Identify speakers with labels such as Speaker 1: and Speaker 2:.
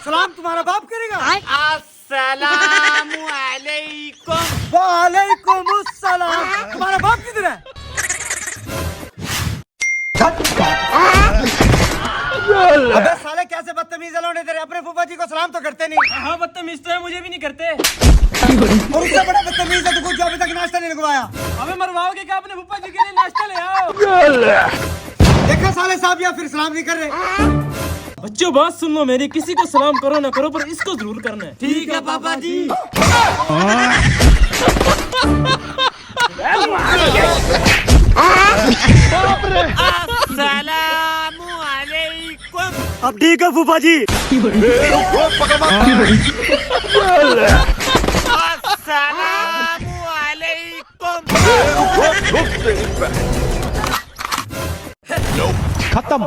Speaker 1: सलाम तुम्हारा बाप करेगा।
Speaker 2: अस्सलामु अलैकुम।
Speaker 1: वालेकुम अस्सलाम। तुम्हारा बाप किधर है? अबे साले कैसे बदतमीज लौंडे तेरे, अपने फूफा जी को सलाम तो करते नहीं।
Speaker 3: हाँ बदतमीज तो है, मुझे भी नहीं करते।
Speaker 1: और उससे बड़ा बदतमीज है तो कुछ जो अभी तक नाश्ता नहीं लगवाया।
Speaker 3: अबे मरवाओगे क्या? अपने फूफा जी के लिए नाश्ता ले आओ।
Speaker 1: देखा साले साहब या फिर सलाम नहीं कर रहे।
Speaker 3: बच्चों बात सुन लो मेरी, किसी को सलाम करो ना करो पर इसको जरूर करना है।
Speaker 1: ठीक है पापा जी।
Speaker 2: अस्सलामु अलैकुम।
Speaker 1: अब ठीक है फूफा जी।
Speaker 2: अस्सलामु अलैकुम।
Speaker 4: खत्म।